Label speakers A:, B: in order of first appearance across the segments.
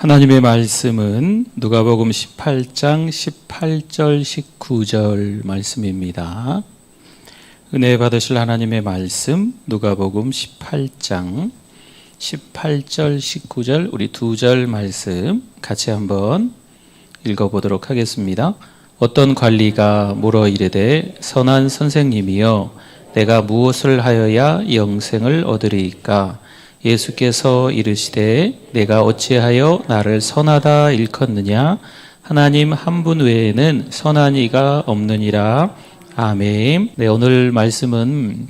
A: 하나님의 말씀은 누가복음 18장 18절 19절 말씀입니다. 은혜 받으실 하나님의 말씀 누가복음 18장 18절 19절 우리 두 절 말씀 같이 한번 읽어보도록 하겠습니다. 어떤 관리가 물어 이르되 선한 선생님이여 내가 무엇을 하여야 영생을 얻으리이까? 예수께서 이르시되 내가 어찌하여 나를 선하다 일컫느냐? 하나님 한 분 외에는 선한 이가 없느니라. 아멘. 네, 오늘 말씀은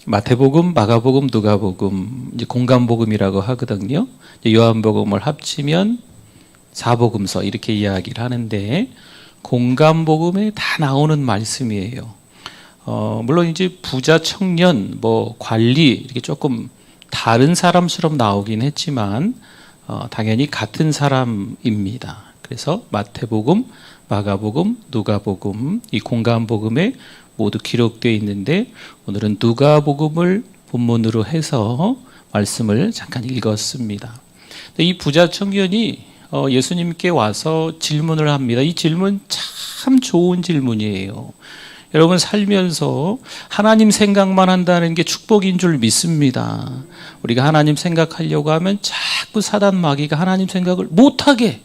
A: 마태복음, 마가복음, 누가복음, 이제 공감복음이라고 하거든요. 요한복음을 합치면 사복음서 이렇게 이야기를 하는데 공감복음에 다 나오는 말씀이에요. 물론 이제 부자, 청년, 관리 이렇게 조금 다른 사람처럼 나오긴 했지만 당연히 같은 사람입니다. 그래서 마태복음, 마가복음, 누가복음 이 공감복음에 모두 기록되어 있는데 오늘은 누가복음을 본문으로 해서 말씀을 잠깐 읽었습니다. 이 부자 청년이 예수님께 와서 질문을 합니다. 이 질문 참 좋은 질문이에요. 여러분 살면서 하나님 생각만 한다는 게 축복인 줄 믿습니다. 우리가 하나님 생각하려고 하면 자꾸 사단 마귀가 하나님 생각을 못하게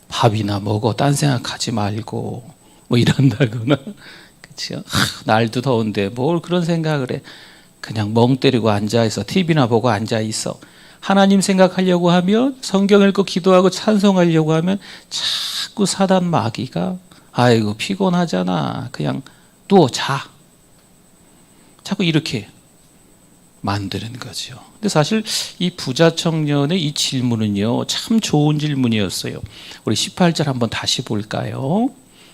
A: 밥이나 먹어 딴 생각하지 말고 이런다거나 그렇죠? 날도 더운데 뭘 그런 생각을 해. 그냥 멍 때리고 앉아있어. TV나 보고 앉아있어. 하나님 생각하려고 하면 성경 읽고 기도하고 찬송하려고 하면 자꾸 사단 마귀가 아이고 피곤하잖아. 그냥 누워 자. 자꾸 이렇게 만드는 거죠. 근데 사실 이 부자 청년의 이 질문은요 참 좋은 질문이었어요. 우리 18절 한번 다시 볼까요?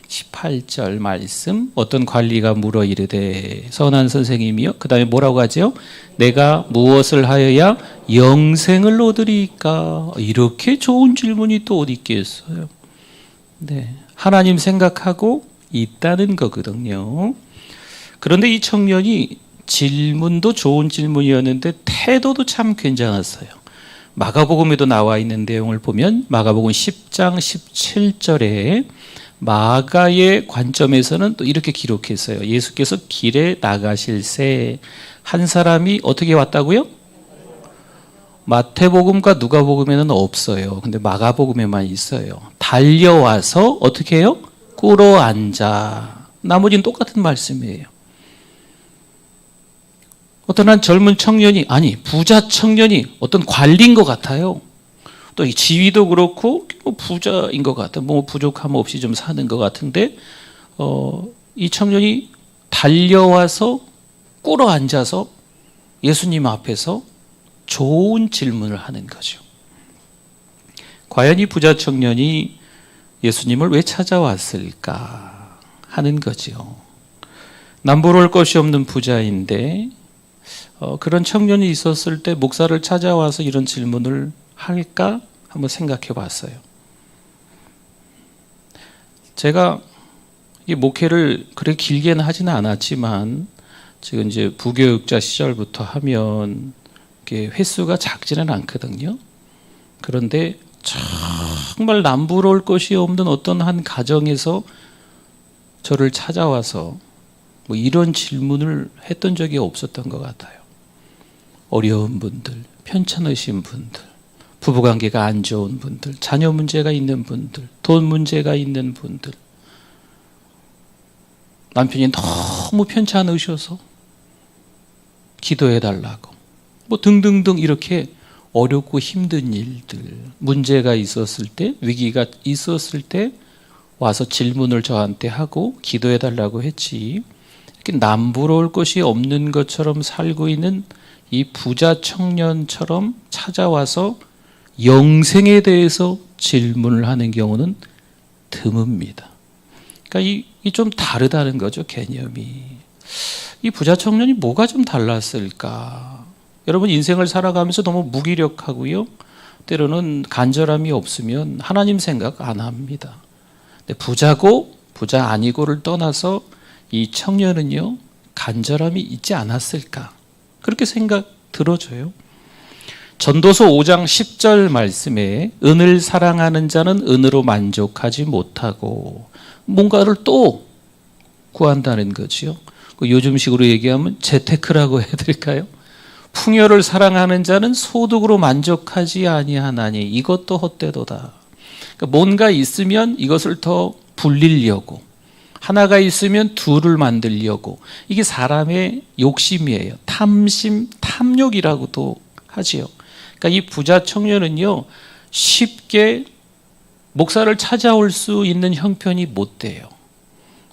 A: 18절 말씀. 어떤 관리가 물어 이르되 선한 선생님이요. 그 다음에 뭐라고 하죠? 내가 무엇을 하여야 영생을 얻으리이까? 이렇게 좋은 질문이 또 어디 있겠어요. 네, 하나님 생각하고 있다는 거거든요. 그런데 이 청년이 질문도 좋은 질문이었는데 태도도 참 괜찮았어요. 마가복음에도 나와 있는 내용을 보면 마가복음 10장 17절에 마가의 관점에서는 또 이렇게 기록했어요. 예수께서 길에 나가실새 한 사람이 어떻게 왔다고요? 마태복음과 누가복음에는 없어요. 근데 마가복음에만 있어요. 달려와서 어떻게 해요? 꿇어 앉아. 나머지는 똑같은 말씀이에요. 어떤 한 젊은 청년이, 부자 청년이 어떤 관리인 것 같아요. 또 이 지위도 그렇고 부자인 것 같아. 부족함 없이 좀 사는 것 같은데 이 청년이 달려와서 꿇어 앉아서 예수님 앞에서 좋은 질문을 하는 거죠. 과연 이 부자 청년이 예수님을 왜 찾아왔을까 하는 거죠. 남부러울 것이 없는 부자인데 그런 청년이 있었을 때 목사를 찾아와서 이런 질문을 할까 한번 생각해 봤어요. 제가 이 목회를 그렇게 길게는 하지는 않았지만 지금 이제 부교육자 시절부터 하면 횟수가 작지는 않거든요. 그런데 정말 남부러울 것이 없는 어떤 한 가정에서 저를 찾아와서 이런 질문을 했던 적이 없었던 것 같아요. 어려운 분들, 편찮으신 분들, 부부관계가 안 좋은 분들, 자녀 문제가 있는 분들, 돈 문제가 있는 분들, 남편이 너무 편찮으셔서 기도해달라고 등등등 이렇게 어렵고 힘든 일들, 문제가 있었을 때, 위기가 있었을 때 와서 질문을 저한테 하고 기도해달라고 했지 이렇게 남부러울 것이 없는 것처럼 살고 있는 이 부자 청년처럼 찾아와서 영생에 대해서 질문을 하는 경우는 드뭅니다. 그러니까 이 좀 다르다는 거죠, 개념이. 이 부자 청년이 뭐가 좀 달랐을까? 여러분 인생을 살아가면서 너무 무기력하고요. 때로는 간절함이 없으면 하나님 생각 안 합니다. 근데 부자고 부자 아니고를 떠나서 이 청년은요. 간절함이 있지 않았을까? 그렇게 생각 들어져요. 전도서 5장 10절 말씀에 은을 사랑하는 자는 은으로 만족하지 못하고 뭔가를 또 구한다는 거지요. 요즘식으로 얘기하면 재테크라고 해야 될까요? 풍요를 사랑하는 자는 소득으로 만족하지 아니하나니 이것도 헛되도다. 그러니까 뭔가 있으면 이것을 더 불리려고, 하나가 있으면 둘을 만들려고, 이게 사람의 욕심이에요. 탐심, 탐욕이라고도 하지요. 그러니까 이 부자 청년은요, 쉽게 목사를 찾아올 수 있는 형편이 못 돼요.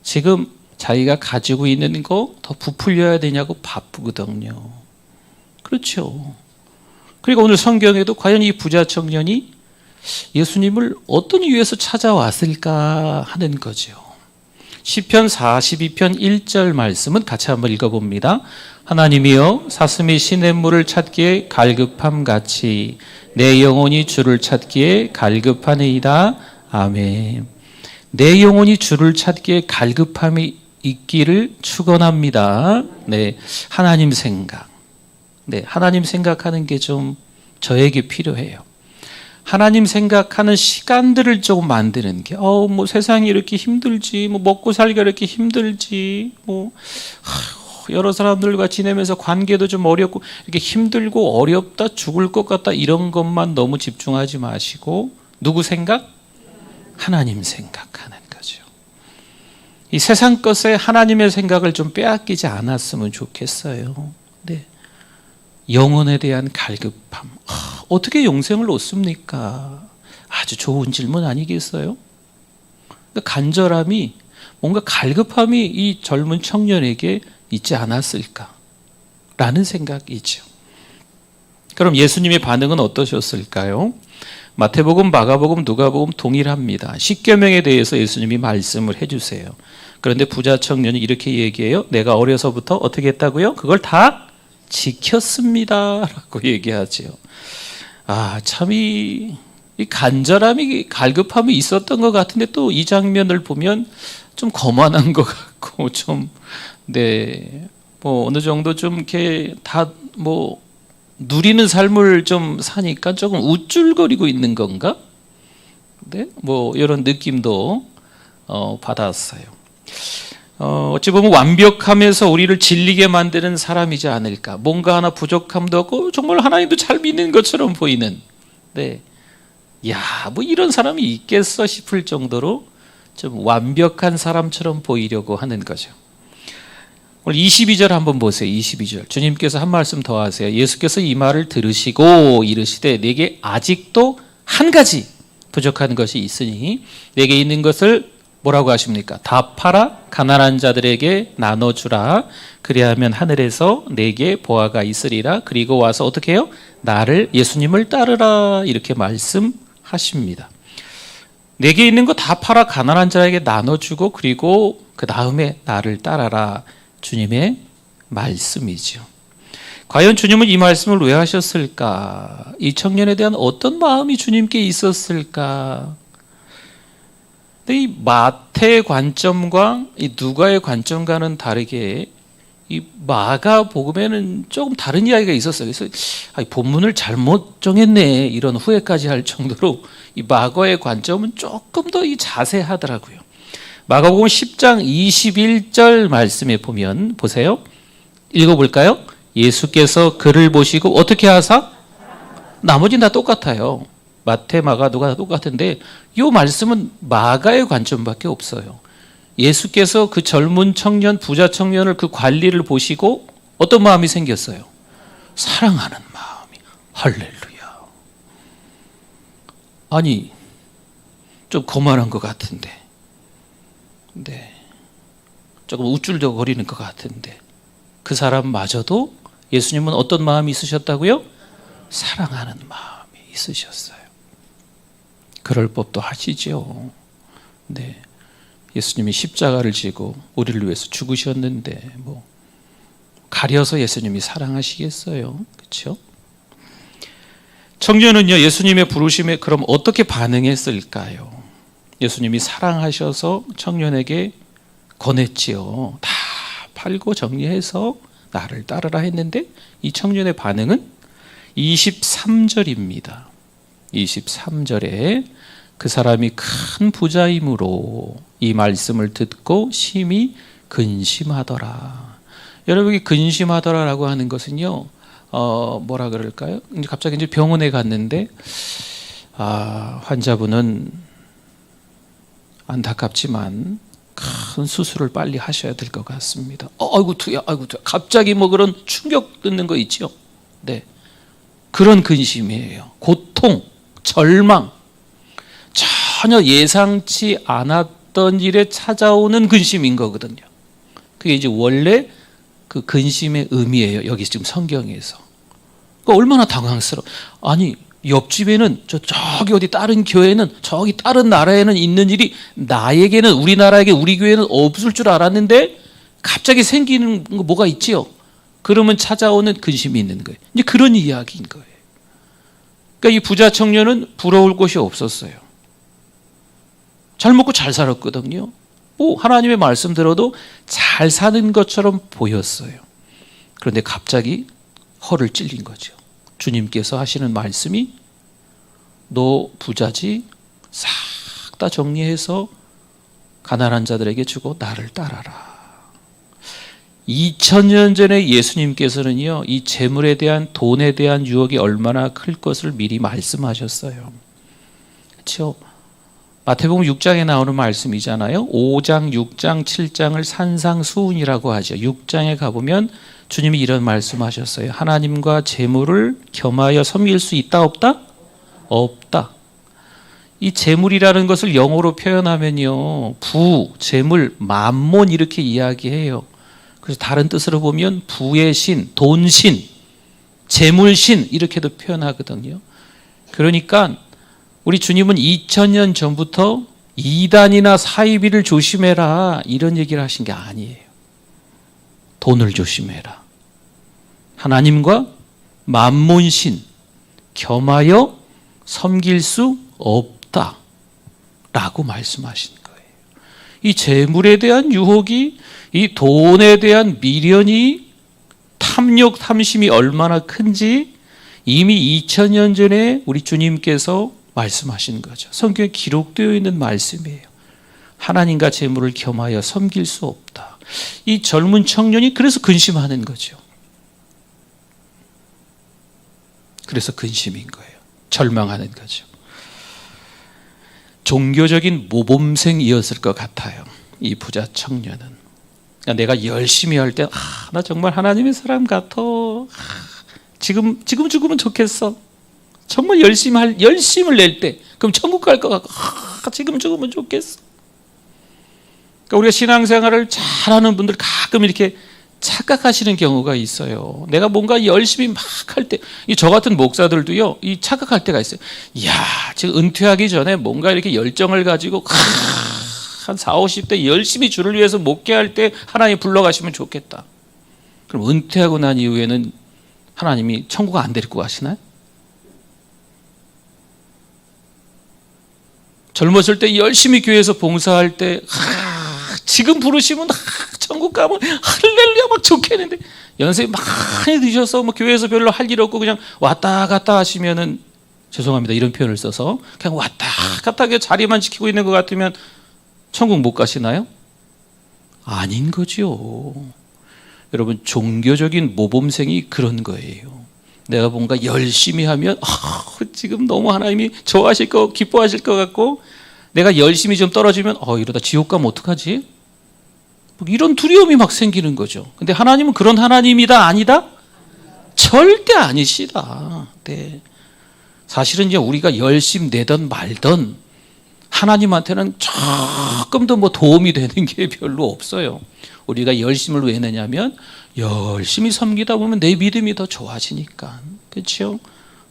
A: 지금 자기가 가지고 있는 거 더 부풀려야 되냐고 바쁘거든요. 그렇죠. 그리고 오늘 성경에도 과연 이 부자 청년이 예수님을 어떤 이유에서 찾아왔을까 하는 거죠. 시편 42편 1절 말씀은 같이 한번 읽어봅니다. 하나님이여 사슴이 시냇물을 찾기에 갈급함같이 내 영혼이 주를 찾기에 갈급하니이다. 아멘. 내 영혼이 주를 찾기에 갈급함이 있기를 축원합니다. 네, 하나님 생각. 네, 하나님 생각하는 게 좀 저에게 필요해요. 하나님 생각하는 시간들을 조금 만드는 게, 뭐 세상이 이렇게 힘들지, 뭐 먹고 살기가 이렇게 힘들지, 여러 사람들과 지내면서 관계도 좀 어렵고, 이렇게 힘들고 어렵다, 죽을 것 같다, 이런 것만 너무 집중하지 마시고, 누구 생각? 하나님 생각하는 거죠. 이 세상 것에 하나님의 생각을 좀 빼앗기지 않았으면 좋겠어요. 네. 영혼에 대한 갈급함. 어떻게 영생을 얻습니까? 아주 좋은 질문 아니겠어요? 간절함이, 뭔가 갈급함이 이 젊은 청년에게 있지 않았을까? 라는 생각이죠. 그럼 예수님의 반응은 어떠셨을까요? 마태복음, 마가복음, 누가복음 동일합니다. 십계명에 대해서 예수님이 말씀을 해주세요. 그런데 부자 청년이 이렇게 얘기해요. 내가 어려서부터 어떻게 했다고요? 그걸 다 지켰습니다. 라고 얘기하죠. 참 이 간절함이, 갈급함이 있었던 것 같은데 또 이 장면을 보면 좀 거만한 것 같고 좀, 네, 뭐 어느 정도 좀 이렇게 다 뭐 누리는 삶을 좀 사니까 조금 우쭐거리고 있는 건가? 네, 뭐 이런 느낌도 받았어요. 어찌 보면 완벽함에서 우리를 질리게 만드는 사람이지 않을까. 뭔가 하나 부족함도 없고 정말 하나님도 잘 믿는 것처럼 보이는, 네, 뭐 이런 사람이 있겠어 싶을 정도로 좀 완벽한 사람처럼 보이려고 하는 거죠. 오늘 22절 한번 보세요. 22절 주님께서 한 말씀 더 하세요. 예수께서 이 말을 들으시고 이르시되 내게 아직도 한 가지 부족한 것이 있으니 내게 있는 것을 뭐라고 하십니까? 다 팔아 가난한 자들에게 나눠주라. 그리하면 하늘에서 내게 보화가 있으리라. 그리고 와서 어떻게 해요? 나를, 예수님을 따르라. 이렇게 말씀하십니다. 내게 있는 거 다 팔아 가난한 자에게 나눠주고 그리고 그 다음에 나를 따라라. 주님의 말씀이죠. 과연 주님은 이 말씀을 왜 하셨을까? 이 청년에 대한 어떤 마음이 주님께 있었을까? 근데 이 마태의 관점과 이 누가의 관점과는 다르게 이 마가복음에는 조금 다른 이야기가 있었어요. 그래서 본문을 잘못 정했네 이런 후회까지 할 정도로 이 마가의 관점은 조금 더 자세하더라고요. 마가복음 10장 21절 말씀에 보면 보세요. 읽어볼까요? 예수께서 그를 보시고 어떻게 하사? 나머지는 다 똑같아요. 마태, 마가, 누가 다 똑같은데 이 말씀은 마가의 관점밖에 없어요. 예수께서 그 젊은 청년, 부자 청년을 그 관리를 보시고 어떤 마음이 생겼어요? 사랑하는 마음이. 할렐루야. 아니, 좀 거만한 것 같은데, 네, 조금 우쭐거리는 것 같은데 그 사람마저도 예수님은 어떤 마음이 있으셨다고요? 사랑하는 마음이 있으셨어요. 그럴 법도 하시죠. 네, 예수님이 십자가를 지고 우리를 위해서 죽으셨는데 뭐 가려서 예수님이 사랑하시겠어요? 그렇죠? 청년은요, 예수님의 부르심에 그럼 어떻게 반응했을까요? 예수님이 사랑하셔서 청년에게 권했지요. 다 팔고 정리해서 나를 따르라 했는데 이 청년의 반응은 23절입니다. 23절에 그 사람이 큰 부자이므로 이 말씀을 듣고 심히 근심하더라. 여러분이 근심하더라라고 하는 것은요, 뭐라 그럴까요? 갑자기 이제 병원에 갔는데, 환자분은 안타깝지만 큰 수술을 빨리 하셔야 될 것 같습니다. 아이고 투야, 아이고 투야. 갑자기 뭐 그런 충격 듣는 거 있죠. 네, 그런 근심이에요. 고통, 절망, 전혀 예상치 않았던 일에 찾아오는 근심인 거거든요. 그게 이제 원래 그 근심의 의미예요. 여기 지금 성경에서. 그러니까 얼마나 당황스러워. 아니, 옆집에는 저기 어디 다른 교회는 저기 다른 나라에는 있는 일이 나에게는, 우리나라에게, 우리 교회는 없을 줄 알았는데 갑자기 생기는 거 뭐가 있지요? 그러면 찾아오는 근심이 있는 거예요. 이제 그런 이야기인 거예요. 그러니까 이 부자 청년은 부러울 곳이 없었어요. 잘 먹고 잘 살았거든요. 하나님의 말씀 들어도 잘 사는 것처럼 보였어요. 그런데 갑자기 허를 찔린 거죠. 주님께서 하시는 말씀이 너 부자지? 싹 다 정리해서 가난한 자들에게 주고 나를 따라라. 2000년 전에 예수님께서는요, 이 재물에 대한, 돈에 대한 유혹이 얼마나 클 것을 미리 말씀하셨어요. 그렇죠? 마태복음 6장에 나오는 말씀이잖아요. 5장, 6장, 7장을 산상수훈이라고 하죠. 6장에 가보면 주님이 이런 말씀하셨어요. 하나님과 재물을 겸하여 섬길 수 있다 없다? 없다. 이 재물이라는 것을 영어로 표현하면요, 부, 재물, 만몬 이렇게 이야기해요. 그래서 다른 뜻으로 보면 부의 신, 돈신, 재물신 이렇게도 표현하거든요. 그러니까 우리 주님은 2000년 전부터 이단이나 사이비를 조심해라 이런 얘기를 하신 게 아니에요. 돈을 조심해라. 하나님과 만몬신 겸하여 섬길 수 없다 라고 말씀하신 거예요. 이 재물에 대한 유혹이, 이 돈에 대한 미련이, 탐욕, 탐심이 얼마나 큰지 이미 2000년 전에 우리 주님께서 말씀하신 거죠. 성경에 기록되어 있는 말씀이에요. 하나님과 재물을 겸하여 섬길 수 없다. 이 젊은 청년이 그래서 근심하는 거죠. 그래서 근심인 거예요. 절망하는 거죠. 종교적인 모범생이었을 것 같아요. 이 부자 청년은. 그러니까 내가 열심히 할 때, 나 정말 하나님의 사람 같아. 지금 죽으면 좋겠어. 정말 열심을 낼 때, 그럼 천국 갈 것 같고, 지금 죽으면 좋겠어. 그러니까 우리가 신앙생활을 잘하는 분들 가끔 이렇게 착각하시는 경우가 있어요. 내가 뭔가 열심히 막 할 때, 저 같은 목사들도요, 이 착각할 때가 있어요. 이야, 지금 은퇴하기 전에 뭔가 이렇게 열정을 가지고, 한 40, 50대 열심히 주를 위해서 목회할 때 하나님 불러가시면 좋겠다. 그럼 은퇴하고 난 이후에는 하나님이 천국 안 데리고 가시나요? 젊었을 때 열심히 교회에서 봉사할 때, 지금 부르시면 천국 가면 할렐루야 막 좋겠는데, 연세가 많이 드셔서 뭐 교회에서 별로 할 일 없고 그냥 왔다 갔다 하시면은, 죄송합니다 이런 표현을 써서, 그냥 왔다 갔다 자리만 지키고 있는 것 같으면 천국 못 가시나요? 아닌 거죠. 여러분, 종교적인 모범생이 그런 거예요. 내가 뭔가 열심히 하면 지금 너무 하나님이 좋아하실 거, 기뻐하실 것 같고, 내가 열심히 좀 떨어지면 이러다 지옥 가면 어떡하지? 이런 두려움이 막 생기는 거죠. 근데 하나님은 그런 하나님이다 아니다? 절대 아니시다. 네. 사실은 이제 우리가 열심 내던 말던 하나님한테는 조금도 뭐 도움이 되는 게 별로 없어요. 우리가 열심을 왜 내냐면 열심히 섬기다 보면 내 믿음이 더 좋아지니까. 그렇죠?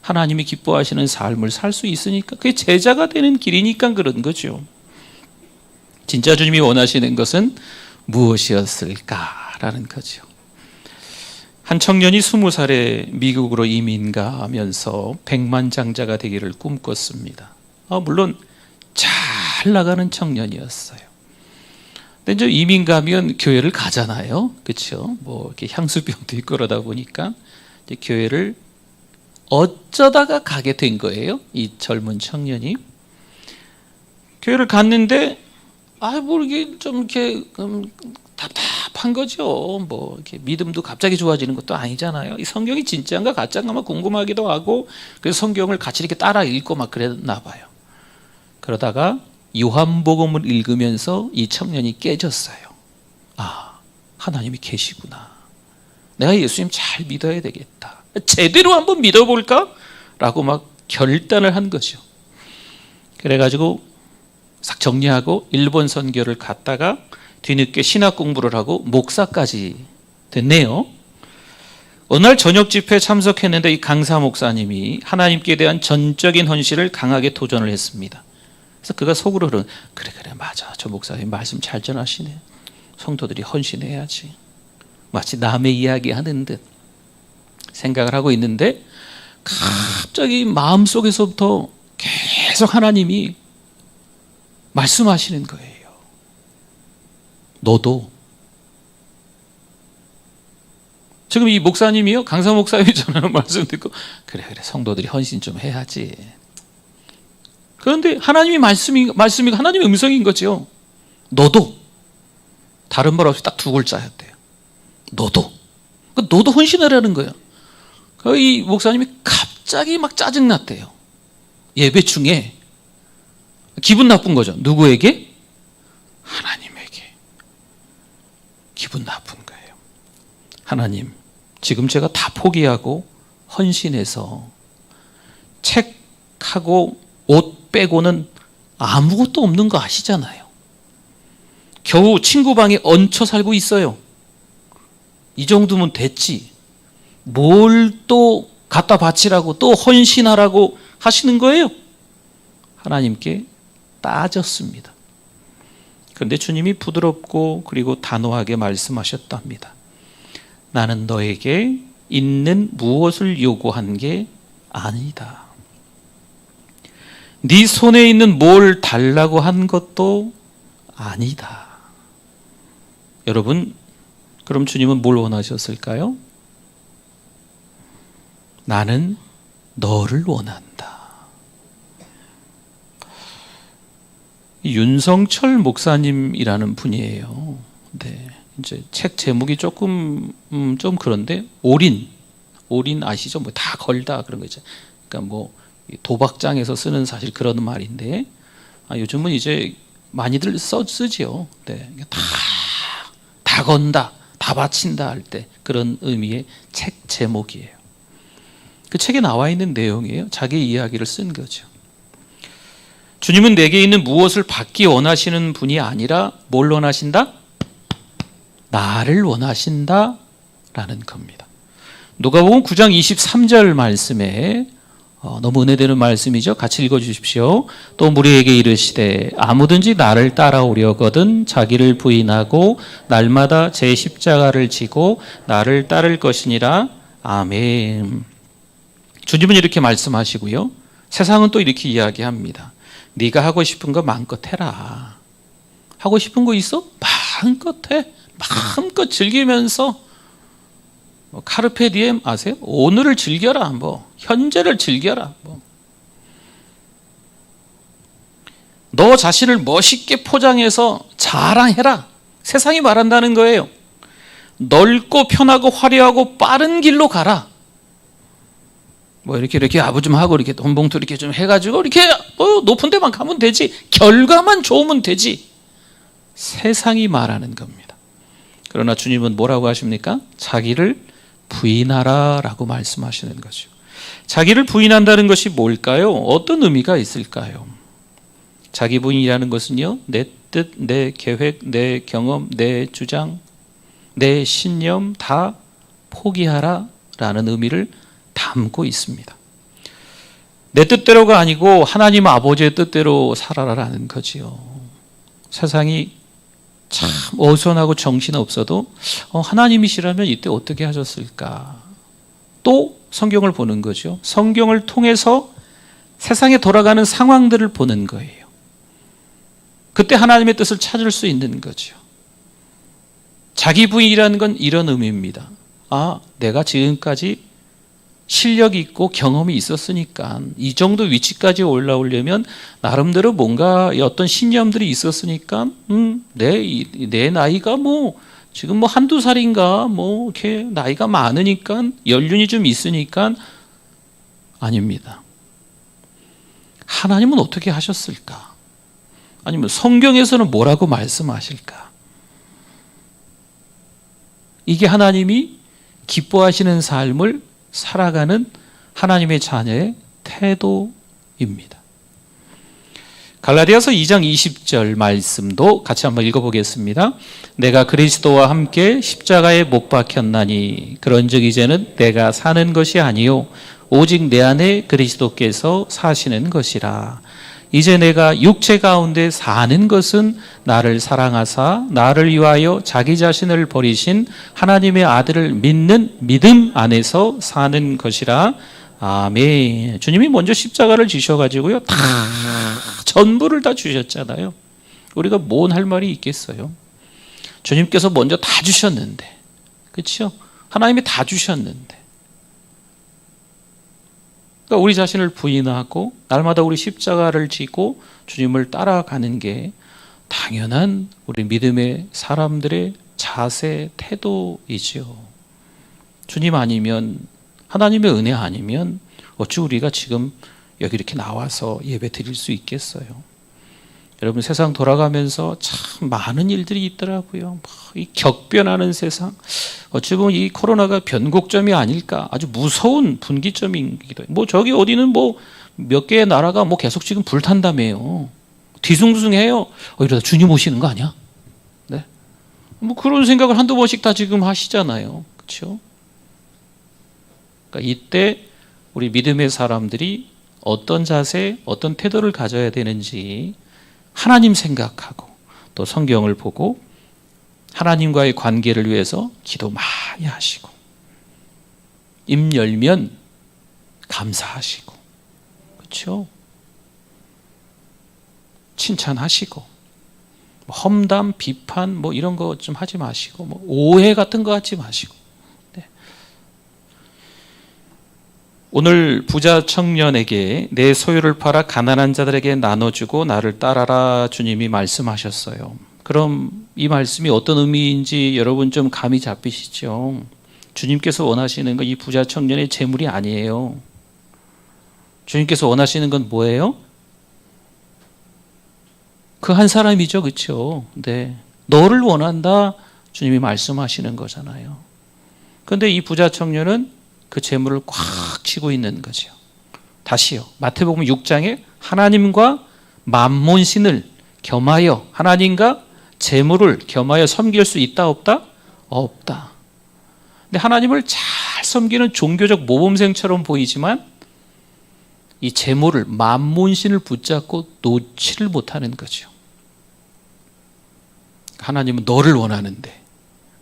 A: 하나님이 기뻐하시는 삶을 살 수 있으니까, 그게 제자가 되는 길이니까 그런 거죠. 진짜 주님이 원하시는 것은 무엇이었을까라는 거죠. 한 청년이 20살에 미국으로 이민 가면서 백만장자가 되기를 꿈꿨습니다. 물론 잘 나가는 청년이었어요. 근데 이제 이민 가면 교회를 가잖아요. 그렇죠? 뭐 이렇게 향수병도 있고 그러다 보니까 이제 교회를 어쩌다가 가게 된 거예요. 이 젊은 청년이 교회를 갔는데 뭐 이게 좀 이렇게 답답한 거죠. 뭐 이렇게 믿음도 갑자기 좋아지는 것도 아니잖아요. 이 성경이 진짜인가 가짜인가 막 궁금하기도 하고, 그래서 성경을 같이 이렇게 따라 읽고 막 그랬나 봐요. 그러다가 요한복음을 읽으면서 이 청년이 깨졌어요. 하나님이 계시구나. 내가 예수님 잘 믿어야 되겠다. 제대로 한번 믿어볼까? 라고 막 결단을 한 거죠. 그래가지고 싹 정리하고 일본 선교를 갔다가 뒤늦게 신학 공부를 하고 목사까지 됐네요. 어느 날 저녁 집회에 참석했는데 이 강사 목사님이 하나님께 대한 전적인 헌신을 강하게 도전을 했습니다. 그래서 그가 속으로 그래 맞아, 저 목사님 말씀 잘 전하시네. 성도들이 헌신해야지. 마치 남의 이야기 하는 듯 생각을 하고 있는데 갑자기 마음속에서부터 계속 하나님이 말씀하시는 거예요. 너도. 지금 이 목사님이요, 강사 목사님이 전하는 말씀 듣고 그래 성도들이 헌신 좀 해야지. 그런데 하나님이 말씀이 하나님의 음성인 거죠. 너도. 다른 말 없이 딱 두 글자였대요. 너도. 너도 헌신하라는 거야. 이 목사님이 갑자기 막 짜증났대요. 예배 중에. 기분 나쁜 거죠. 누구에게? 하나님에게. 기분 나쁜 거예요. 하나님, 지금 제가 다 포기하고 헌신해서 책하고 옷 빼고는 아무것도 없는 거 아시잖아요. 겨우 친구 방에 얹혀 살고 있어요. 이 정도면 됐지. 뭘 또 갖다 바치라고 또 헌신하라고 하시는 거예요? 하나님께 따졌습니다. 그런데 주님이 부드럽고 그리고 단호하게 말씀하셨답니다. 나는 너에게 있는 무엇을 요구한 게 아니다. 네 손에 있는 뭘 달라고 한 것도 아니다. 여러분, 그럼 주님은 뭘 원하셨을까요? 나는 너를 원한다. 윤성철 목사님이라는 분이에요. 네, 이제 책 제목이 조금 좀 그런데 올인 아시죠? 뭐 다 걸다 그런 거죠. 그러니까 뭐 도박장에서 쓰는 사실 그런 말인데 요즘은 이제 많이들 쓰지요. 네, 다 건다, 다 바친다 할 때 그런 의미의 책 제목이에요. 그 책에 나와 있는 내용이에요. 자기 이야기를 쓴 거죠. 주님은 내게 있는 무엇을 받기 원하시는 분이 아니라 뭘 원하신다? 나를 원하신다 라는 겁니다. 누가복음 9장 23절 말씀에 너무 은혜되는 말씀이죠. 같이 읽어주십시오. 또 무리에게 이르시되 아무든지 나를 따라오려거든 자기를 부인하고 날마다 제 십자가를 지고 나를 따를 것이니라. 아멘. 주님은 이렇게 말씀하시고요. 세상은 또 이렇게 이야기합니다. 네가 하고 싶은 거 마음껏 해라. 하고 싶은 거 있어? 마음껏 해. 마음껏 즐기면서 카르페 디엠 아세요? 오늘을 즐겨라. 현재를 즐겨라. 너 자신을 멋있게 포장해서 자랑해라. 세상이 말한다는 거예요. 넓고 편하고 화려하고 빠른 길로 가라. 이렇게 아부 좀 하고 이렇게 돈 봉투 이렇게 좀 해가지고 이렇게 높은 데만 가면 되지. 결과만 좋으면 되지. 세상이 말하는 겁니다. 그러나 주님은 뭐라고 하십니까? 자기를 부인하라 라고 말씀하시는 거죠. 자기를 부인한다는 것이 뭘까요? 어떤 의미가 있을까요? 자기 부인이라는 것은요, 내 뜻, 내 계획, 내 경험, 내 주장, 내 신념 다 포기하라 라는 의미를 담고 있습니다. 내 뜻대로가 아니고 하나님 아버지의 뜻대로 살아라라는 거지요. 세상이 참 어수선하고 정신없어도 하나님이시라면 이때 어떻게 하셨을까? 또 성경을 보는 거죠. 성경을 통해서 세상에 돌아가는 상황들을 보는 거예요. 그때 하나님의 뜻을 찾을 수 있는 거죠. 자기 부인이라는 건 이런 의미입니다. 내가 지금까지 실력이 있고 경험이 있었으니까 이 정도 위치까지 올라오려면 나름대로 뭔가 어떤 신념들이 있었으니까 내 나이가 뭐 지금 뭐 한두 살인가 뭐 이렇게 나이가 많으니까 연륜이 좀 있으니까 아닙니다. 하나님은 어떻게 하셨을까? 아니면 성경에서는 뭐라고 말씀하실까? 이게 하나님이 기뻐하시는 삶을 살아가는 하나님의 자녀의 태도입니다. 갈라디아서 2장 20절 말씀도 같이 한번 읽어보겠습니다. 내가 그리스도와 함께 십자가에 못 박혔나니 그런즉 이제는 내가 사는 것이 아니요 오직 내 안에 그리스도께서 사시는 것이라. 이제 내가 육체 가운데 사는 것은 나를 사랑하사 나를 위하여 자기 자신을 버리신 하나님의 아들을 믿는 믿음 안에서 사는 것이라. 아멘. 주님이 먼저 십자가를 지셔가지고요, 다 전부를 다 주셨잖아요. 우리가 뭔 할 말이 있겠어요? 주님께서 먼저 다 주셨는데, 그렇죠? 하나님이 다 주셨는데, 그러니까 우리 자신을 부인하고 날마다 우리 십자가를 지고 주님을 따라가는 게 당연한 우리 믿음의 사람들의 자세, 태도이지요. 주님 아니면, 하나님의 은혜 아니면 어찌 우리가 지금 여기 이렇게 나와서 예배 드릴 수 있겠어요? 여러분, 세상 돌아가면서 참 많은 일들이 있더라고요. 이 격변하는 세상, 어찌 보면 이 코로나가 변곡점이 아닐까, 아주 무서운 분기점이기도 해요. 뭐 저기 어디는 뭐 몇 개의 나라가 뭐 계속 지금 불탄다며요. 뒤숭숭해요. 이러다 주님 오시는 거 아니야? 네. 뭐 그런 생각을 한두 번씩 다 지금 하시잖아요. 그렇죠? 그러니까 이때 우리 믿음의 사람들이 어떤 자세, 어떤 태도를 가져야 되는지 하나님 생각하고 또 성경을 보고 하나님과의 관계를 위해서 기도 많이 하시고 입 열면 감사하시고, 그렇죠? 칭찬하시고 험담, 비판 뭐 이런 거 좀 하지 마시고 뭐 오해 같은 거 하지 마시고. 네. 오늘 부자 청년에게 내 소유를 팔아 가난한 자들에게 나눠주고 나를 따라라 주님이 말씀하셨어요. 그럼 이 말씀이 어떤 의미인지 여러분 좀 감이 잡히시죠? 주님께서 원하시는 건 이 부자 청년의 재물이 아니에요. 주님께서 원하시는 건 뭐예요? 그 한 사람이죠, 그렇죠? 네, 너를 원한다 주님이 말씀하시는 거잖아요. 그런데 이 부자 청년은 그 재물을 꽉 쥐고 있는 거죠. 다시요, 마태복음 6장에 하나님과 만몬신을 겸하여, 하나님과 재물을 겸하여 섬길 수 있다 없다? 없다. 근데 하나님을 잘 섬기는 종교적 모범생처럼 보이지만 이 재물을, 만몬신을 붙잡고 놓지를 못하는 거죠. 하나님은 너를 원하는데,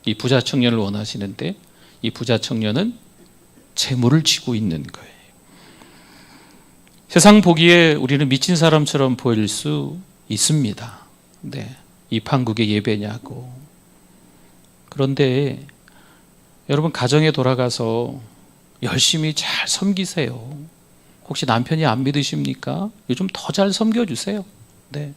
A: 이 부자 청년을 원하시는데 이 부자 청년은 재물을 쥐고 있는 거예요. 세상 보기에 우리는 미친 사람처럼 보일 수 있습니다. 네, 이 판국의 예배냐고. 그런데 여러분, 가정에 돌아가서 열심히 잘 섬기세요. 혹시 남편이 안 믿으십니까? 요즘 더 잘 섬겨주세요. 네,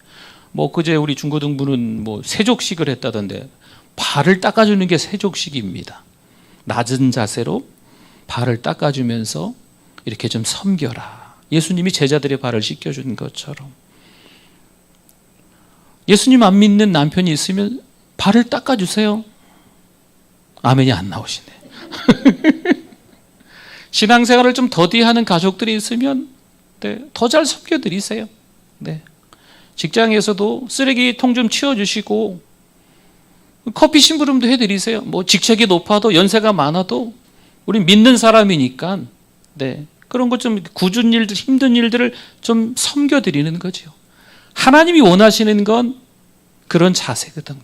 A: 뭐 그제 우리 중고등부는 뭐 세족식을 했다던데, 발을 닦아주는 게 세족식입니다. 낮은 자세로 발을 닦아주면서 이렇게 좀 섬겨라. 예수님이 제자들의 발을 씻겨준 것처럼. 예수님 안 믿는 남편이 있으면 발을 닦아주세요. 아멘이 안 나오시네. 신앙생활을 좀 더디하는 가족들이 있으면 네, 더 잘 섬겨드리세요. 네. 직장에서도 쓰레기통 좀 치워주시고 커피 심부름도 해드리세요. 뭐 직책이 높아도 연세가 많아도 우리 믿는 사람이니까 네, 그런 것 좀 굳은 일들, 힘든 일들을 좀 섬겨드리는 거죠. 하나님이 원하시는 건 그런 자세거든요.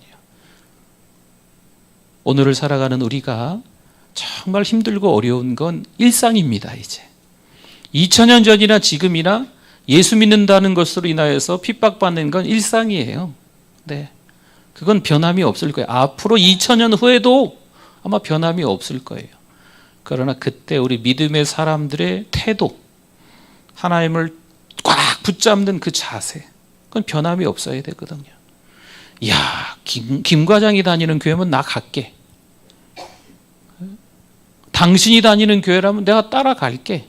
A: 오늘을 살아가는 우리가 정말 힘들고 어려운 건 일상입니다. 이제 2000년 전이나 지금이나 예수 믿는다는 것으로 인하여서 핍박받는 건 일상이에요. 네, 그건 변함이 없을 거예요. 앞으로 2000년 후에도 아마 변함이 없을 거예요. 그러나 그때 우리 믿음의 사람들의 태도, 하나님을 꽉 붙잡는 그 자세, 그건 변함이 없어야 되거든요. 야, 김 과장이 다니는 교회면 나 갈게. 당신이 다니는 교회라면 내가 따라갈게.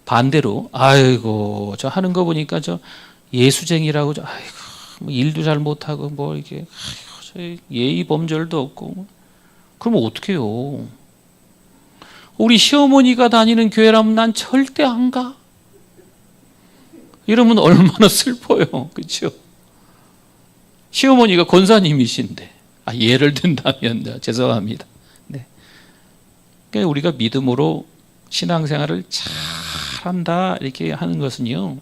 A: 반대로, 아이고, 저 하는 거 보니까 저 예수쟁이라고, 아이고, 뭐 일도 잘 못하고, 뭐 이게, 아이고, 저 예의 범절도 없고. 그러면 어떡해요? 우리 시어머니가 다니는 교회라면 난 절대 안 가. 이러면 얼마나 슬퍼요. 그렇죠? 시어머니가 권사님이신데, 예를 든다면 죄송합니다. 네. 그러니까 우리가 믿음으로 신앙생활을 잘한다 이렇게 하는 것은요,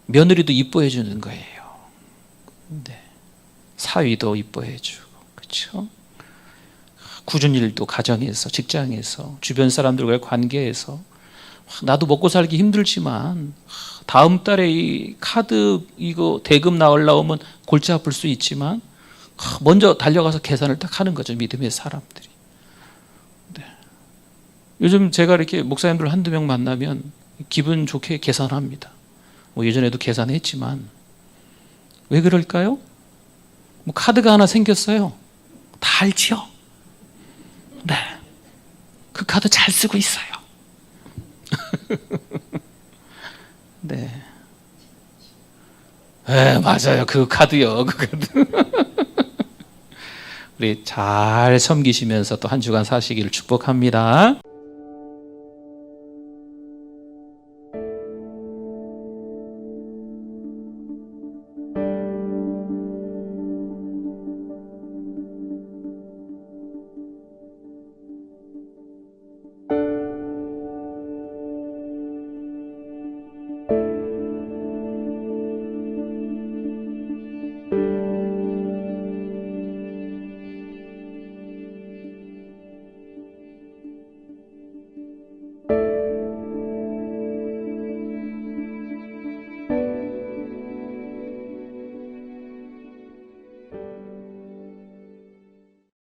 A: 며느리도 이뻐해 주는 거예요. 네. 사위도 이뻐해 주고, 그렇죠? 굳은 일도 가정에서, 직장에서, 주변 사람들과의 관계에서, 나도 먹고 살기 힘들지만 다음 달에 이 카드 이거 대금 나오려면 골치 아플 수 있지만 먼저 달려가서 계산을 딱 하는 거죠, 믿음의 사람들이. 네. 요즘 제가 이렇게 목사님들 한두 명 만나면 기분 좋게 계산합니다. 뭐 예전에도 계산했지만 왜 그럴까요? 뭐 카드가 하나 생겼어요. 다 알지요? 네. 그 카드 잘 쓰고 있어요. 네. 네, 맞아요. 그 카드요. 그 카드. 우리 잘 섬기시면서 또 한 주간 사시기를 축복합니다.